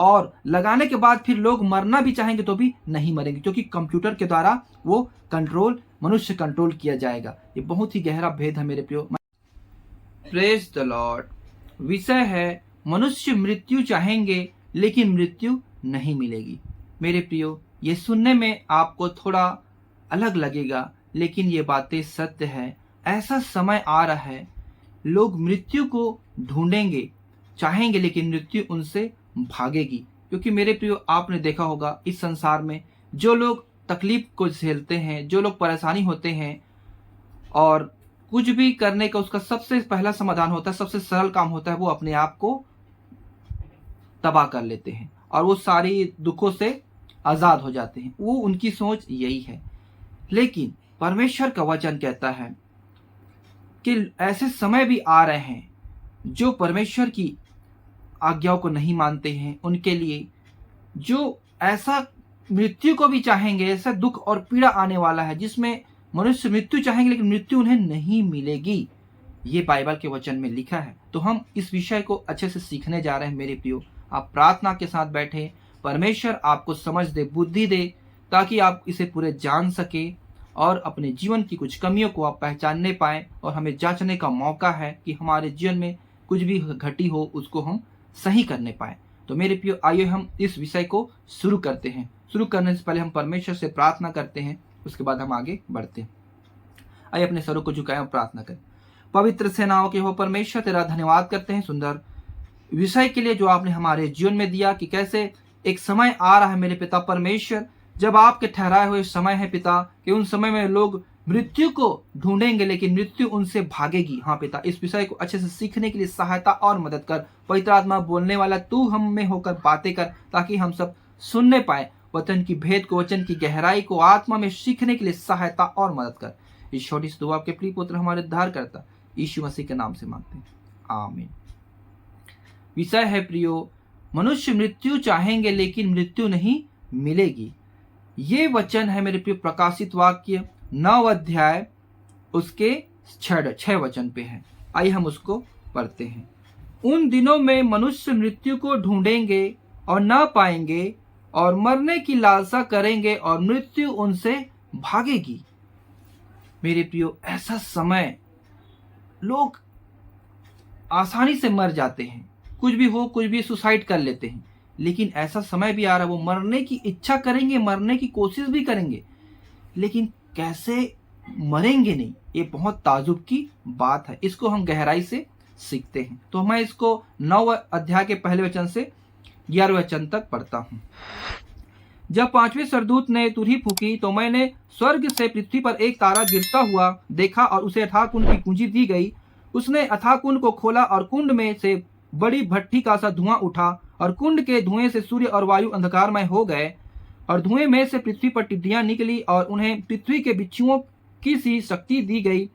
और लगाने के बाद फिर लोग मरना भी चाहेंगे तो भी नहीं मरेंगे, क्योंकि कंप्यूटर के द्वारा वो कंट्रोल, मनुष्य कंट्रोल किया जाएगा। ये बहुत ही गहरा भेद है मेरे प्रियो। Praise the Lord. विषय है मनुष्य मृत्यु चाहेंगे लेकिन मृत्यु नहीं मिलेगी। मेरे प्रियो, ये सुनने में आपको थोड़ा अलग लगेगा, लेकिन ये बातें सत्य है। ऐसा समय आ रहा है, लोग मृत्यु को ढूंढेंगे, चाहेंगे, लेकिन मृत्यु उनसे भागेगी। क्योंकि मेरे प्रियो, आपने देखा होगा इस संसार में जो लोग तकलीफ को झेलते हैं, जो लोग परेशानी होते हैं, और कुछ भी करने का उसका सबसे पहला समाधान होता है, सबसे सरल काम होता है, वो अपने आप को तबाह कर लेते हैं और वो सारी दुखों से आजाद हो जाते हैं। वो उनकी सोच यही है। लेकिन परमेश्वर का वचन कहता है कि ऐसे समय भी आ रहे हैं जो परमेश्वर की आज्ञाओं को नहीं मानते हैं, उनके लिए जो ऐसा मृत्यु को भी चाहेंगे, ऐसा दुख और पीड़ा आने वाला है जिसमें मनुष्य मृत्यु चाहेंगे लेकिन मृत्यु उन्हें नहीं मिलेगी। ये बाइबल के वचन में लिखा है। तो हम इस विषय को अच्छे से सीखने जा रहे हैं मेरे प्रियो। आप प्रार्थना के साथ बैठे, परमेश्वर आपको समझ दे, बुद्धि दे, ताकि आप इसे पूरे जान सके और अपने जीवन की कुछ कमियों को आप पहचानने पाएं। और हमें जांचने का मौका है कि हमारे जीवन में कुछ भी घटी हो उसको हम सही करने पाए। तो मेरे प्रियो, आइए हम इस विषय को शुरू करते हैं। शुरू करने से पहले हम परमेश्वर से प्रार्थना करते हैं, उसके बाद हम आगे बढ़ते हैं। आइए अपने सरों को झुकाएं और प्रार्थना करें। पवित्र सेनाओं के हो परमेश्वर, तेरा धन्यवाद करते हैं सुंदर विषय के लिए जो आपने हमारे जीवन में दिया, कि कैसे एक समय आ रहा है मेरे पिता परमेश्वर, जब आपके ठहराए हुए समय है पिता, कि उन समय में लोग मृत्यु को ढूंढेंगे लेकिन मृत्यु उनसे भागेगी। हाँ पिता, इस विषय को अच्छे से सीखने के लिए सहायता और मदद कर। पवित्र आत्मा बोलने वाला तू हम में होकर बातें कर, ताकि हम सब सुनने पाए वचन की भेद को, वचन की गहराई को आत्मा में सीखने के लिए सहायता और मदद कर। इस छोटी सी दुआ के प्रिय पुत्र हमारे उद्धार करता यीशु मसीह के नाम से मांगते हैं, आमीन। विषय है प्रियो, मनुष्य मृत्यु चाहेंगे लेकिन मृत्यु नहीं मिलेगी। ये वचन है मेरे प्रिय प्रकाशित वाक्य 9 अध्याय उसके 6 वचन पे है। आइए हम उसको पढ़ते हैं। उन दिनों में मनुष्य मृत्यु को ढूंढेंगे और न पाएंगे, और मरने की लालसा करेंगे और मृत्यु उनसे भागेगी। मेरे प्रियो, ऐसा समय लोग आसानी से मर जाते हैं, कुछ भी हो, कुछ भी सुसाइड कर लेते हैं। लेकिन ऐसा समय भी आ रहा है, वो मरने की इच्छा करेंगे, मरने की कोशिश भी करेंगे, लेकिन कैसे मरेंगे नहीं। ये बहुत ताजुब की बात है। इसको हम गहराई से सीखते हैं। तो मैं इसको 9 अध्याय के पहले वचन से 11वें वचन तक पढ़ता हूँ। जब 5वें सरदूत ने तुरही फूकी तो मैंने स्वर्ग से पृथ्वी पर एक तारा गिरता हुआ देखा, और उसे अथाह कुंड की कुंजी दी गई। उसने अथाह कुंड को खोला और कुंड में से बड़ी भट्ठी का सा धुआं उठा, और कुंड के धुएं से सूर्य और वायु अंधकारमय हो गए, और धुएं में से पृथ्वी पर टिड्डियां निकली, और उन्हें पृथ्वी के बिच्छुओं की सी शक्ति दी गई।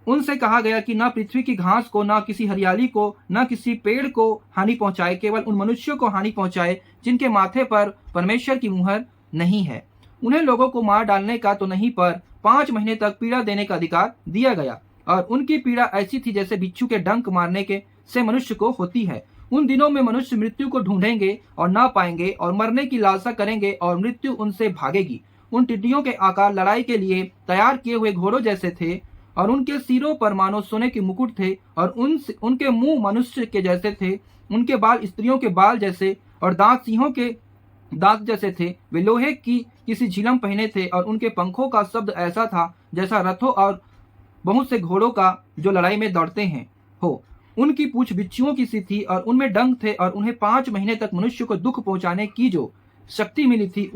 उनसे कहा गया कि न पृथ्वी की घास को, न किसी हरियाली को, न किसी पेड़ को हानि पहुंचाए, केवल उन मनुष्यों को हानि पहुंचाए जिनके माथे पर परमेश्वर की मुहर नहीं है। उन्हें लोगों को मार डालने का तो नहीं, पर 5 महीने तक पीड़ा देने का अधिकार दिया गया, और उनकी पीड़ा ऐसी थी जैसे बिच्छू के डंक मारने के से मनुष्य को होती है। उन दिनों में मनुष्य मृत्यु को ढूंढेंगे और ना पाएंगे, और मरने की लालसा करेंगे और मृत्यु उनसे भागेगी। उन टिड्डियों के आकार लड़ाई के लिए तैयार किए हुए घोड़ों जैसे थे, और उनके सिरों पर मानो सोने के मुकुट थे, और उनके मुंह मनुष्य के जैसे थे। उनके बाल स्त्रियों के बाल जैसे, और दांत सिंहों के दांत जैसे थे। वे लोहे की किसी झिलम पहने थे, और उनके पंखों का शब्द ऐसा था जैसा रथों और बहुत से घोड़ों का जो लड़ाई में दौड़ते हैं हो। उनकी पूंछ बिच्छुओं की सी थी, और उनमें डंक थे, और उन्हें 5 महीने तक मनुष्य को दुख पहुंचाने की जो शक्ति मिली थी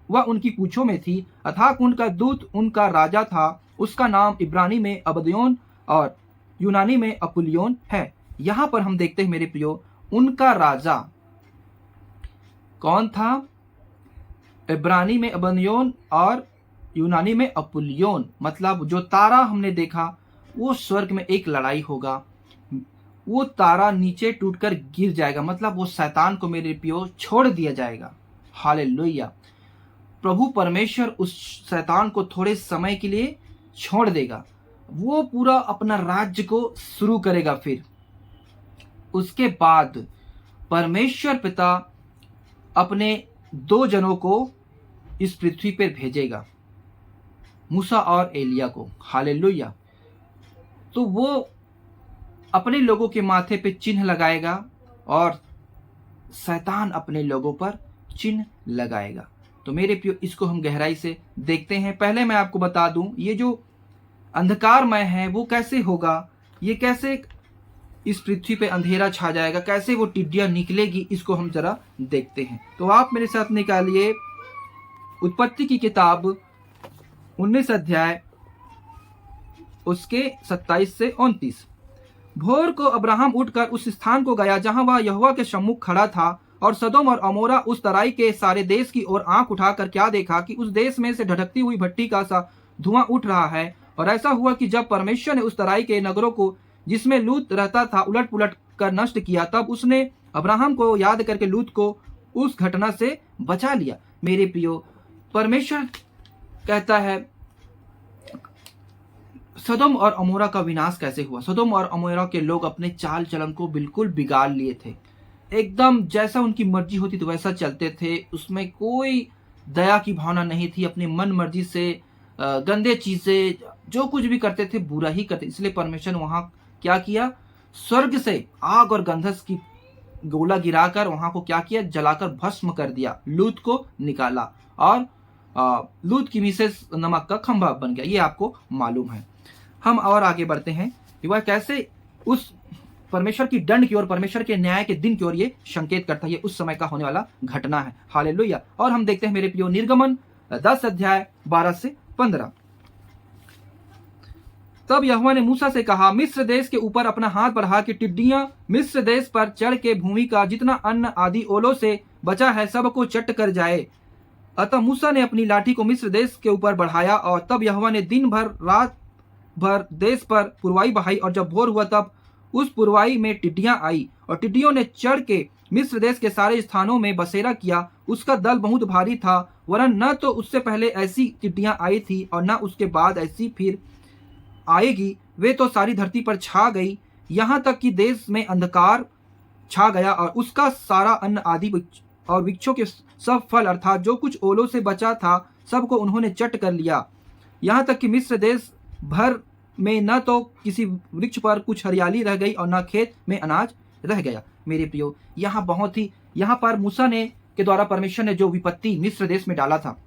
वह उनकी पूंछों में थी। अथाह कुंड का दूत उनका राजा था। उसका नाम इब्रानी में अबद्योन और यूनानी में अपुलियोन है। यहाँ पर हम देखते हैं मेरे प्रियो, उनका राजा कौन था? इब्रानी में अबद्योन और यूनानी में अपुलियोन। मतलब जो तारा हमने देखा वो स्वर्ग में एक लड़ाई होगा, वो तारा नीचे टूटकर गिर जाएगा, मतलब वो शैतान को मेरे प्रियो छोड़ दिया जाएगा। हालेलुया। प्रभु परमेश्वर उस शैतान को थोड़े समय के लिए छोड़ देगा, वो पूरा अपना राज्य को शुरू करेगा। फिर उसके बाद परमेश्वर पिता अपने 2 जनों को इस पृथ्वी पर भेजेगा, मूसा और एलिया को। हालेलुया। तो वो अपने लोगों के माथे पे चिन्ह लगाएगा और शैतान अपने लोगों पर चिन्ह लगाएगा। तो मेरे प्रियो, इसको हम गहराई से देखते हैं। पहले मैं आपको बता दूं, ये जो अंधकारमय है वो कैसे होगा, ये कैसे इस पृथ्वी पे अंधेरा छा जाएगा, कैसे वो टिड्डियां निकलेगी, इसको हम जरा देखते हैं। तो आप मेरे साथ निकालिए उत्पत्ति की किताब 19 अध्याय उसके 27 से 29। भोर को अब्राहम उठकर उस स्थान को गया जहां वह यहोवा के सम्मुख खड़ा था, और सदोम और अमोरा उस तराई के सारे देश की ओर आंख उठाकर क्या देखा कि उस देश में से ढटकती हुई भट्टी का सा धुआं उठ रहा है। और ऐसा हुआ कि जब परमेश्वर ने उस तराई के नगरों को जिसमें लूत रहता था उलट पुलट कर नष्ट किया, तब उसने अब्राहम को याद करके लूत को उस घटना से बचा लिया। मेरे प्रियो, परमेश्वर कहता है सदोम और अमोरा का विनाश कैसे हुआ। सदोम और अमोरा के लोग अपने चाल चलन को बिल्कुल बिगाड़ लिए थे, एकदम जैसा उनकी मर्जी होती तो वैसा चलते थे, उसमें कोई दया की भावना नहीं थी, अपनी मन मर्जी से गंदे चीजें जो कुछ भी करते थे बुरा ही करते। इसलिए परमेश्वर ने वहां क्या किया, स्वर्ग से आग और गंधक की गोला गिराकर वहां को क्या किया, जलाकर भस्म कर दिया, लूत को निकाला और लूत की मिसेस नमक का खंभा बन गया। ये आपको मालूम है। हम और आगे बढ़ते हैं कि वह कैसे उस परमेश्वर की दंड की ओर, परमेश्वर के न्याय के दिन की ओर ये संकेत करता है। ये उस समय का होने वाला घटना है। हालेलुया। और हम देखते हैं मेरे प्रियो निर्गमन 10 अध्याय 12 से 15। तब यहोवा ने मूसा से कहा, मिस्र देश के ऊपर अपना हाथ बढ़ा कि टिड्डियां मिस्र देश पर चढ़ के भूमि का जितना अन्न आदि ओलों से बचा है सबको चट कर जाए। अतः मूसा ने अपनी लाठी को मिस्र देश के ऊपर बढ़ाया, और तब यहोवा ने दिन भर रात भर देश पर पुरवाई बहाई, और जब भोर हुआ तब उस पुरवाई में टिड्डियां आई, और टिड्डियों ने चढ़ के मिस्र देश के सारे स्थानों में बसेरा किया। उसका दल बहुत भारी था, वरन न तो उससे पहले ऐसी टिड्डियां आई थी और न उसके बाद ऐसी फिर आएगी। वे तो सारी धरती पर छा गई, यहाँ तक कि देश में अंधकार छा गया, और उसका सारा अन्न आदि और वृक्षों के सब फल अर्थात जो कुछ ओलों से बचा था सबको उन्होंने चट कर लिया। यहाँ तक कि मिस्र देश भर में न तो किसी वृक्ष पर कुछ हरियाली रह गई और न खेत में अनाज रह गया। मेरे प्रियो, यहाँ पर मूसा ने के द्वारा परमेश्वर ने जो विपत्ति मिस्र देश में डाला था,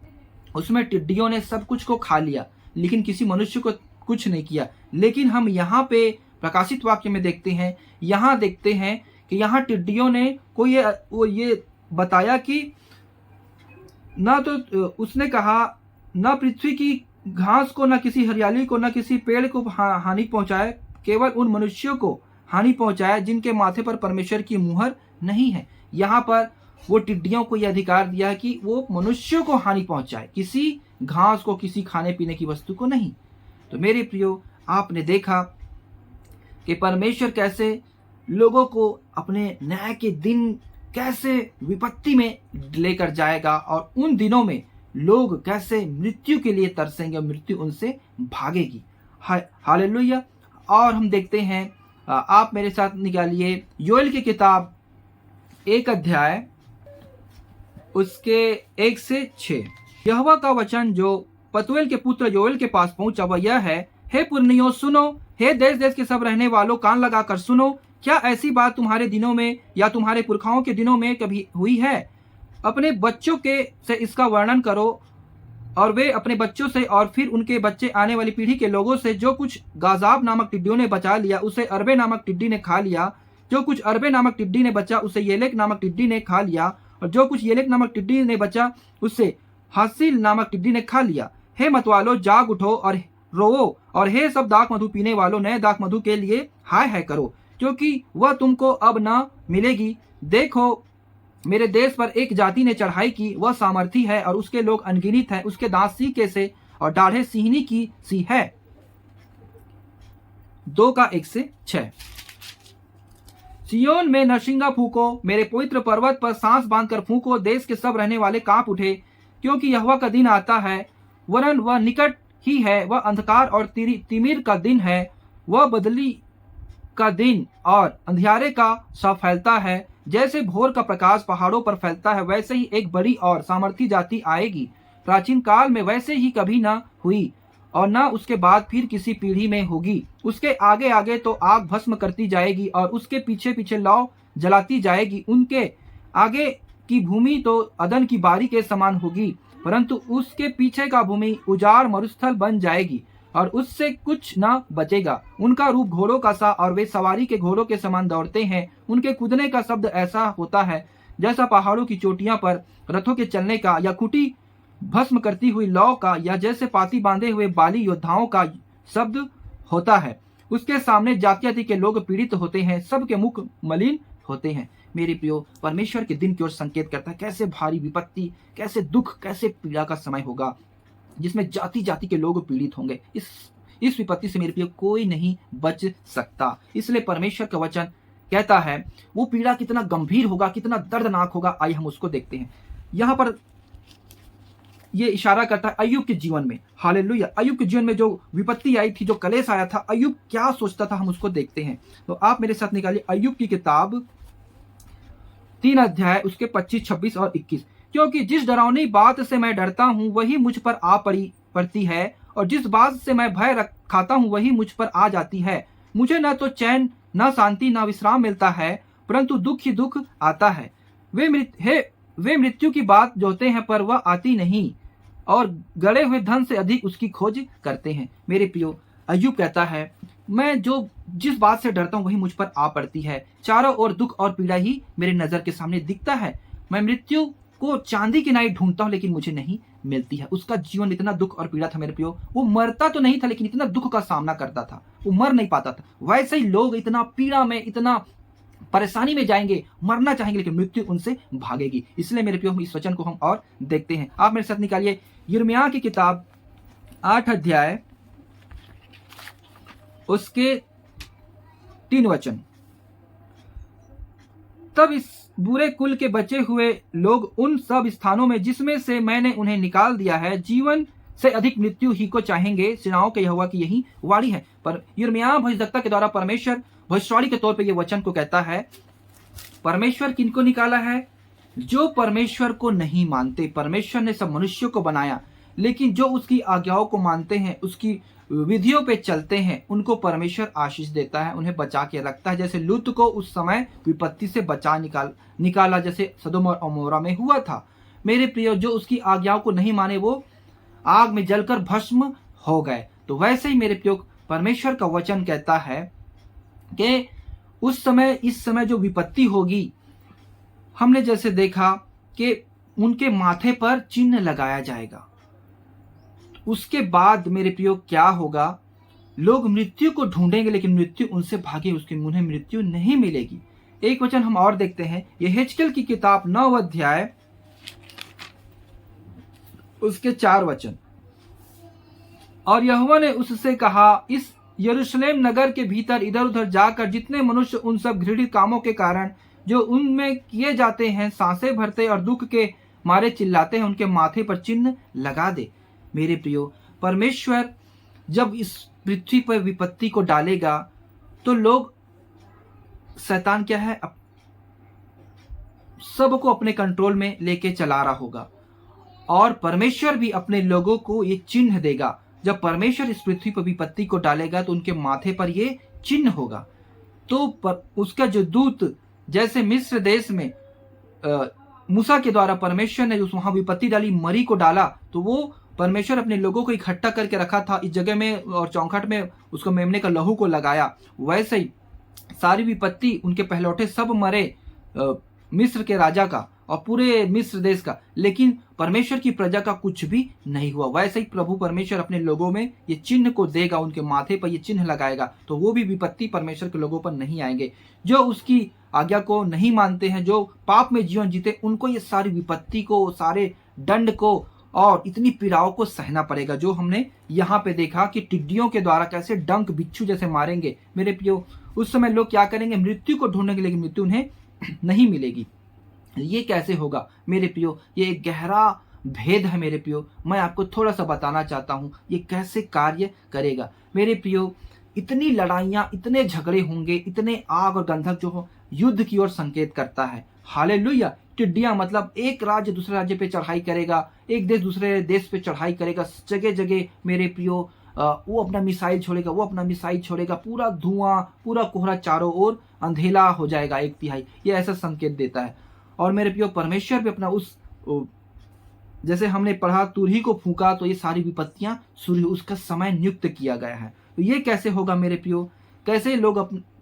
उसमें टिड्डियों ने सब कुछ को खा लिया, लेकिन किसी मनुष्य को कुछ नहीं किया। लेकिन हम यहाँ पे प्रकाशित वाक्य में देखते हैं, यहाँ देखते हैं कि यहाँ टिड्डियों ने को ये बताया कि न तो उसने कहा न पृथ्वी की घास को, न किसी हरियाली को, न किसी पेड़ को हानि पहुंचाए, केवल उन मनुष्यों को हानि पहुंचाए जिनके माथे पर परमेश्वर की मुहर नहीं है। यहाँ पर वो टिड्डियों को यह अधिकार दिया है कि वो मनुष्यों को हानि पहुंचाए, किसी घास को, किसी खाने पीने की वस्तु को नहीं। तो मेरे प्रियो, आपने देखा कि परमेश्वर कैसे लोगों को अपने न्याय के दिन कैसे विपत्ति में लेकर जाएगा, और उन दिनों में लोग कैसे मृत्यु के लिए तरसेंगे और मृत्यु उनसे भागेगी। हालेलुया। और हम देखते हैं, आप मेरे साथ निकालिए योएल की किताब 1 अध्याय उसके 1 से 6। यहोवा का वचन जो पतुएल के पुत्र योएल के पास पहुंचा वह यह है, हे पुरनियों सुनो, हे देश देश के सब रहने वालों कान लगाकर सुनो। क्या ऐसी बात तुम्हारे दिनों में या तुम्हारे पुरखाओं के दिनों में कभी हुई है? अपने बच्चों के से इसका वर्णन करो, और वे अपने बच्चों से और फिर उनके बच्चे आने वाली पीढ़ी के लोगों से। जो कुछ गाजाब नामक टिड्डियों ने बचा लिया उसे अरबे नामक टिड्डी ने खा लिया, जो कुछ अरबे नामक टिड्डी ने बचा उसे येलेक नामक टिड्डी ने खा लिया, और जो कुछ येलेक नामक टिड्डी ने बचा उसे हासिल नामक टिड्डी ने खा लिया। हे मतवालो, जाग उठो और रोवो, और हे सब दाख मधु पीने वालों, नए दाख मधु के लिए हाय हाय करो, क्योंकि वह तुमको अब न मिलेगी। देखो, मेरे देश पर एक जाति ने चढ़ाई की, वह सामर्थी है और उसके लोग अनगिनित हैं। उसके दांत सीके से और दाढ़े सिंहनी की सी है। 2 का 1 से 6। सियोन में नरसिंगा फूको, मेरे पवित्र पर्वत पर सांस बांधकर फूको। देश के सब रहने वाले कांप उठे, क्योंकि यहोवा का दिन आता है, वरन वह निकट ही है। वह अंधकार और तिमिर का दिन है, वह बदली का दिन और अंधियारे का सा फैलता है। जैसे भोर का प्रकाश पहाड़ों पर फैलता है, वैसे ही एक बड़ी और सामर्थी जाति आएगी। प्राचीन काल में वैसे ही कभी न हुई और न उसके बाद फिर किसी पीढ़ी में होगी। उसके आगे आगे तो आग भस्म करती जाएगी और उसके पीछे पीछे लौ जलाती जाएगी। उनके आगे की भूमि तो अदन की बारी के समान होगी, परंतु उसके पीछे का भूमि उजाड़ मरुस्थल बन जाएगी और उससे कुछ न बचेगा। उनका रूप घोड़ों का सा और वे सवारी के घोड़ों के समान दौड़ते हैं। उनके कूदने का शब्द ऐसा होता है जैसा पहाड़ों की चोटियों पर रथों के चलने का, या कुटी भस्म करती हुई लौ का, या जैसे पाती बांधे हुए बाली योद्धाओं का शब्द होता है। उसके सामने जाति जाति के लोग पीड़ित होते हैं, सबके मुख मलिन होते हैं। मेरे प्रियो, परमेश्वर के दिन की ओर संकेत करता है। कैसे भारी विपत्ति, कैसे दुख, कैसे पीड़ा का समय होगा जिसमें जाति जाति के लोग पीड़ित होंगे। इस विपत्ति से मेरे प्रियो कोई नहीं बच सकता। इसलिए परमेश्वर का वचन कहता है वो पीड़ा कितना गंभीर होगा, कितना दर्दनाक होगा। आइए हम उसको देखते हैं। यहाँ पर ये इशारा करता है अय्यूब के जीवन में। हालेलुया। अय्यूब के जीवन में जो विपत्ति आई थी, जो कलेश आया था, अय्यूब क्या सोचता था, हम उसको देखते हैं। तो आप मेरे साथ निकालिए अय्यूब की किताब 3 अध्याय उसके 25, 26 और 21। क्योंकि जिस डरावनी बात से मैं डरता हूँ वही मुझ पर आ पड़ती है, और जिस बात से मैं भय खाता हूँ वही मुझ पर आ जाती है। मुझे न तो चैन, न शांति, न विश्राम मिलता है, परंतु दुख ही दुख आता है। वे मृत्यु की बात जोहते हैं पर वह आती नहीं, और गड़े हुए धन से अधिक उसकी खोज करते हैं। मेरे प्रियो, अय्यूब कहता है मैं जिस बात से डरता हूँ वही मुझ पर आ पड़ती है। चारों ओर दुख और पीड़ा ही मेरे नजर के सामने दिखता है। मैं मृत्यु को चांदी की नाई ढूंढता हूँ लेकिन मुझे नहीं मिलती है। उसका जीवन में इतना दुख और पीड़ा था मेरे प्रियो। वो मरता तो नहीं था लेकिन इतना दुख का सामना करता था, वो मर नहीं पाता था। वैसे ही लोग इतना पीड़ा में, इतना परेशानी में जाएंगे, मरना चाहेंगे लेकिन मृत्यु उनसे भागेगी। इसलिए मेरे प्रियो, इस वचन को हम और देखते हैं। आप मेरे साथ निकालिए यिर्मयाह की किताब 8 अध्याय उसके 3 वचन। तब इस बुरे कुल के बचे हुए लोग उन सब स्थानों में जिसमें से मैंने उन्हें निकाल दिया है, जीवन से अधिक मृत्यु ही को चाहेंगे। सेनाओं के यहोवा की यही वाणी है। पर यिर्मयाह भविष्यद्वक्ता के द्वारा परमेश्वर भविष्यवाणी के तौर पे ये वचन को कहता है, परमेश्वर किनको निकाला है? जो परमेश्वर को नहीं मानते। परमेश्वर ने सब मनुष्यों को बनाया, लेकिन जो उसकी आज्ञाओं को मानते हैं, उसकी विधियों पे चलते हैं, उनको परमेश्वर आशीष देता है, उन्हें बचा के रखता है। जैसे लूत को उस समय विपत्ति से बचा निकाला जैसे सदोम और अमोरा में हुआ था। मेरे प्रियो, जो उसकी आज्ञाओं को नहीं माने वो आग में जलकर भस्म हो गए। तो वैसे ही मेरे प्रियो, परमेश्वर का वचन कहता है कि उस समय, इस समय जो विपत्ति होगी, हमने जैसे देखा कि उनके माथे पर चिन्ह लगाया जाएगा। उसके बाद मेरे प्रियो क्या होगा? लोग मृत्यु को ढूंढेंगे लेकिन मृत्यु उनसे भागे, उसके उन्हें मृत्यु नहीं मिलेगी। एक वचन हम और देखते हैं, यहेजकेल की किताब 9 अध्याय उसके 4 वचन। और यहोवा ने उससे कहा, इस यरूशलेम नगर के भीतर इधर उधर जाकर जितने मनुष्य उन सब घृणित कामों के कारण जो उनमें किए जाते हैं, सांसें भरते और दुख के मारे चिल्लाते हैं, उनके माथे पर चिन्ह लगा दे। मेरे प्रियो, परमेश्वर जब इस पृथ्वी पर विपत्ति को डालेगा तो लोग, शैतान क्या है, सबको अपने कंट्रोल में लेके चला रहा होगा, और परमेश्वर भी अपने लोगों को ये चिन्ह देगा। जब परमेश्वर इस पृथ्वी पर विपत्ति को डालेगा तो उनके माथे पर ये चिन्ह होगा। तो उसका जो दूत, जैसे मिस्र देश में मूसा के द्वारा परमेश्वर ने वहां विपत्ति डाली, मरी को डाला, तो वो परमेश्वर अपने लोगों को इकट्ठा करके रखा था इस जगह में, और चौखट में उसको मेमने का लहू को लगाया। वैसे ही सारी विपत्ति, उनके पहलौठे सब मरे, मिस्र के राजा का और पूरे मिस्र देश का, लेकिन परमेश्वर की प्रजा का कुछ भी नहीं हुआ। वैसे ही प्रभु परमेश्वर अपने लोगों में ये चिन्ह को देगा, उनके माथे पर ये चिन्ह लगाएगा, तो वो भी विपत्ति परमेश्वर के लोगों पर नहीं आएंगे। जो उसकी आज्ञा को नहीं मानते हैं, जो पाप में जीवन जीते, उनको ये सारी विपत्ति को, सारे दंड को और इतनी पीड़ाओं को सहना पड़ेगा। जो हमने यहाँ पे देखा कि टिड्डियों के द्वारा कैसे डंक बिच्छू जैसे मारेंगे। मेरे प्रियो, उस समय लोग क्या करेंगे? मृत्यु को ढूंढेंगे लेकिन मृत्यु उन्हें नहीं मिलेगी। ये कैसे होगा मेरे प्रियो? ये एक गहरा भेद है मेरे प्रियो। मैं आपको थोड़ा सा बताना चाहता हूँ ये कैसे कार्य करेगा। मेरे प्रियो, इतनी लड़ाइयाँ, इतने झगड़े होंगे, इतने आग और गंधक जो युद्ध की ओर संकेत करता है। हालेलुया। टिड्डियां मतलब एक राज्य दूसरे राज्य पे चढ़ाई करेगा, एक देश दूसरे देश पे चढ़ाई करेगा, जगह जगह मेरे प्रियो वो अपना मिसाइल छोड़ेगा, वो अपना मिसाइल छोड़ेगा, पूरा धुआं, पूरा कोहरा, चारों ओर अंधेला हो जाएगा 1/3। ये ऐसा संकेत देता है। और मेरे प्रियो परमेश्वर भी अपना उस जैसे हमने पढ़ा तुरही को फूंका तो ये सारी विपत्तियां सूर्य उसका समय नियुक्त किया गया है। तो ये कैसे होगा मेरे प्रियो, कैसे लोग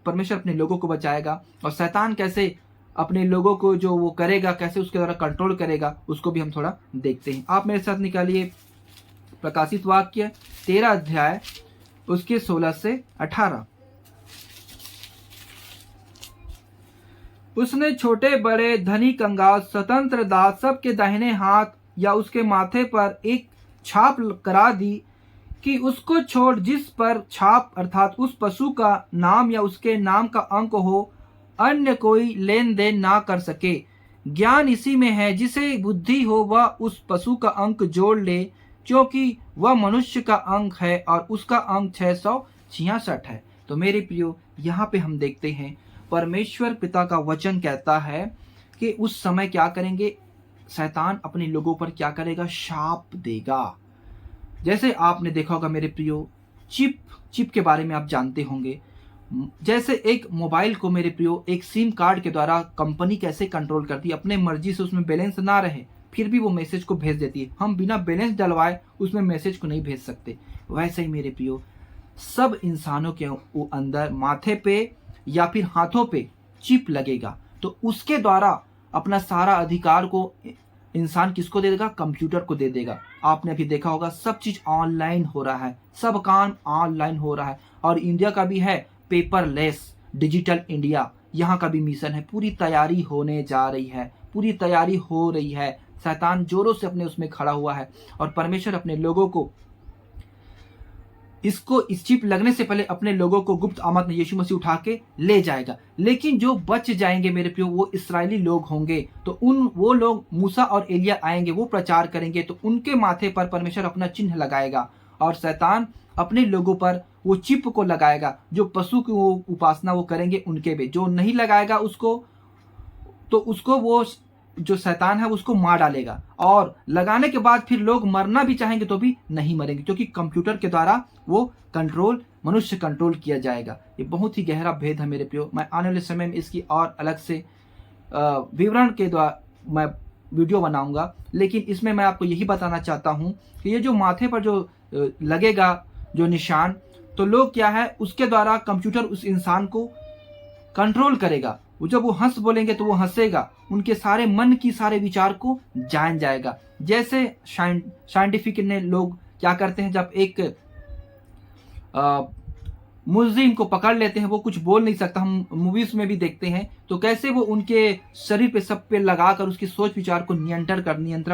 परमेश्वर अपने लोगों को बचाएगा और शैतान कैसे अपने लोगों को जो वो करेगा, कैसे उसके द्वारा कंट्रोल करेगा, उसको भी हम थोड़ा देखते हैं। आप मेरे साथ निकालिए प्रकाशित वाक्य 13 अध्याय उसके 16 से 18। उसने छोटे बड़े धनी कंगाल स्वतंत्र दास सबके दाहिने हाथ या उसके माथे पर एक छाप करा दी कि उसको छोड़ जिस पर छाप अर्थात उस पशु का नाम या उसके नाम का अंक हो, अन्य कोई लेन देन ना कर सके। ज्ञान इसी में है, जिसे बुद्धि हो वह उस पशु का अंक जोड़ ले, क्योंकि वह मनुष्य का अंक है और उसका अंक 666 है। तो मेरे प्रियो, यहाँ पे हम देखते हैं परमेश्वर पिता का वचन कहता है कि उस समय क्या करेंगे, शैतान अपने लोगों पर क्या करेगा, शाप देगा। जैसे आपने देखा होगा मेरे प्रियो, चिप के बारे में आप जानते होंगे। जैसे एक मोबाइल को मेरे प्रियो एक सिम कार्ड के द्वारा कंपनी कैसे कंट्रोल करती है, अपने मर्जी से उसमें बैलेंस ना रहे फिर भी वो मैसेज को भेज देती है। हम बिना बैलेंस डलवाए उसमें मैसेज को नहीं भेज सकते। वैसे ही मेरे प्रियो, सब इंसानों के अंदर माथे पे या फिर हाथों पे चिप लगेगा, तो उसके द्वारा अपना सारा अधिकार को इंसान किसको दे देगा, कंप्यूटर को दे देगा। आपने अभी देखा होगा सब चीज ऑनलाइन हो रहा है, सब काम ऑनलाइन हो रहा है। और इंडिया का भी है पेपरलेस डिजिटल इंडिया, यहाँ का भी मिशन है। पूरी तैयारी होने जा रही है, पूरी तैयारी हो रही है। शैतान जोरों से अपने उसमें खड़ा हुआ है और परमेश्वर अपने लोगों को इस चिप लगने से पहले अपने लोगों को गुप्त आमद में यीशु मसीह उठा के ले जाएगा। लेकिन जो बच जाएंगे मेरे प्रियो, वो इस्राएली लोग होंगे। तो वो लोग मूसा और एलिया आएंगे, वो प्रचार करेंगे, तो उनके माथे पर परमेश्वर अपना चिन्ह लगाएगा और शैतान अपने लोगों पर वो चिप को लगाएगा। जो पशु की वो उपासना वो करेंगे उनके भी, जो नहीं लगाएगा उसको, तो उसको वो जो शैतान है उसको मार डालेगा। और लगाने के बाद फिर लोग मरना भी चाहेंगे तो भी नहीं मरेंगे, क्योंकि कंप्यूटर के द्वारा वो मनुष्य कंट्रोल किया जाएगा। ये बहुत ही गहरा भेद है मेरे प्रियो। मैं आने वाले समय में इसकी और अलग से विवरण के द्वारा मैं वीडियो बनाऊंगा, लेकिन इसमें मैं आपको यही बताना चाहता हूं कि ये जो माथे पर जो लगेगा जो निशान, तो लोग क्या है, उसके द्वारा कंप्यूटर उस इंसान को कंट्रोल करेगा। वो जब वो हंस बोलेंगे तो वो हंसेगा, उनके सारे मन की सारे विचार को जान जाएगा। जैसे साइंटिफिक ने लोग क्या करते हैं, जब एक मुलजिम को पकड़ लेते हैं, वो कुछ बोल नहीं सकता, हम मूवीज में भी देखते हैं, तो कैसे वो उनके शरीर पे सब पे लगाकर उसकी सोच विचार को नियंत्रण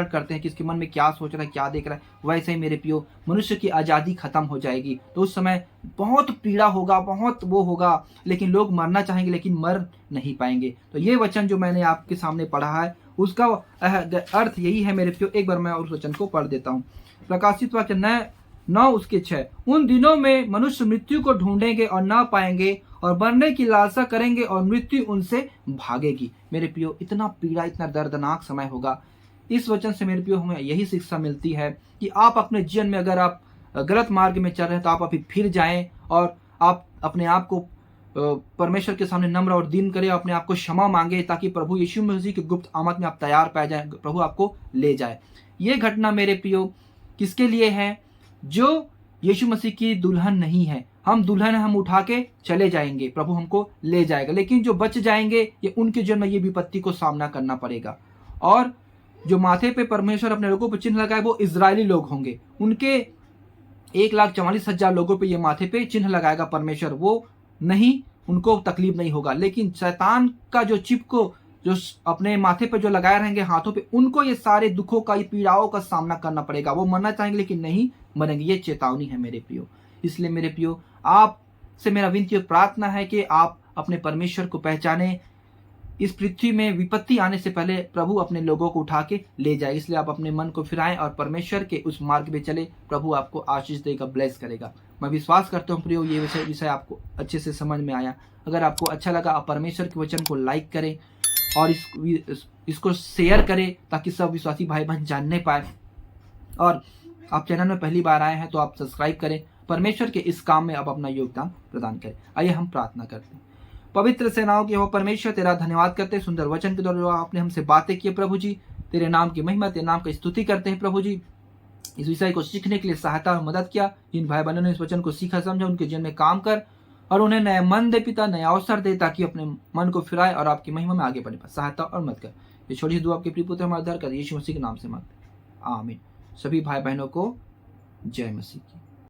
करते हैं कि इसके मन में क्या सोच रहा है, क्या देख रहा है। वैसे ही मेरे प्रियो, मनुष्य की आज़ादी खत्म हो जाएगी, तो उस समय बहुत पीड़ा होगा, बहुत वो होगा, लेकिन लोग मरना चाहेंगे लेकिन मर नहीं पाएंगे। तो ये वचन जो मैंने आपके सामने पढ़ा है उसका अर्थ यही है मेरे प्रियो। एक बार मैं उस वचन को पढ़ देता हूँ। प्रकाशित वाक्य 9 उसके 6। उन दिनों में मनुष्य मृत्यु को ढूंढेंगे और ना पाएंगे, और मरने की लालसा करेंगे और मृत्यु उनसे भागेगी। मेरे प्रियो, इतना पीड़ा, इतना दर्दनाक समय होगा। इस वचन से मेरे प्रियो हमें यही शिक्षा मिलती है कि आप अपने जीवन में अगर आप गलत मार्ग में चल रहे हैं तो आप अभी फिर जाएं और आप अपने आप को परमेश्वर के सामने नम्र और दीन करें, अपने आप को क्षमा मांगे, ताकि प्रभु यीशु मसीह की गुप्त आमद में आप तैयार पाए जाए, प्रभु आपको ले जाए। ये घटना मेरे प्रियो किसके लिए है? जो यीशु मसीह की दुल्हन नहीं है। हम दुल्हन है, हम उठा के चले जाएंगे, प्रभु हमको ले जाएगा। लेकिन जो बच जाएंगे, ये उनके जीवन में ये विपत्ति को सामना करना पड़ेगा। और जो माथे पे परमेश्वर अपने लोगों पर चिन्ह लगाए, वो इजरायली लोग होंगे। उनके 1,44,000 लोगों पे ये माथे पे चिन्ह लगाएगा परमेश्वर। वो नहीं, उनको तकलीफ नहीं होगा। लेकिन शैतान का जो चिप को जो अपने माथे पे जो लगाए रहेंगे, हाथों पे, उनको ये सारे दुखों का, ये पीड़ाओं का सामना करना पड़ेगा। वो मरना चाहेंगे लेकिन नहीं मरेंगे। ये चेतावनी है मेरे प्रियो। इसलिए मेरे प्रियो, आप से मेरा विनती और प्रार्थना है कि आप अपने परमेश्वर को पहचाने। इस पृथ्वी में विपत्ति आने से पहले प्रभु अपने लोगों को उठा के ले जाए। इसलिए आप अपने मन को फिराएं और परमेश्वर के उस मार्ग पे चले। प्रभु आपको आशीष देगा, ब्लेस करेगा। मैं विश्वास करता हूँ प्रियो ये विषय आपको अच्छे से समझ में आया। अगर आपको अच्छा लगा आप परमेश्वर के वचन को लाइक करें और इसको शेयर करें ताकि सब विश्वासी भाई बहन जानने पाए। और आप चैनल में पहली बार आए हैं तो आप सब्सक्राइब करें। परमेश्वर के इस काम में आप अपना योगदान प्रदान करें। आइए हम प्रार्थना करते हैं। पवित्र सेनाओं के हो परमेश्वर, तेरा धन्यवाद करते हैं सुंदर वचन के द्वारा जो आपने हमसे बातें की प्रभु जी। तेरे नाम की महिमा, तेरे नाम की स्तुति करते हैं प्रभु जी। इस विषय को सीखने के लिए सहायता और मदद किया। इन भाई बहनों ने इस वचन को सीखा समझा, उनके जीवन में काम कर और उन्हें नया मन दे पिता, नया अवसर दे ताकि अपने मन को फिराए और आपकी महिमा में आगे बढ़े। सहायता और मदद कर। ये छोटी सी दुआ आपके प्रिय पुत्र हमारे उद्धार कर यीशु मसीह के नाम से मांगते हैं, आमीन। सभी भाई बहनों को जय मसीह की।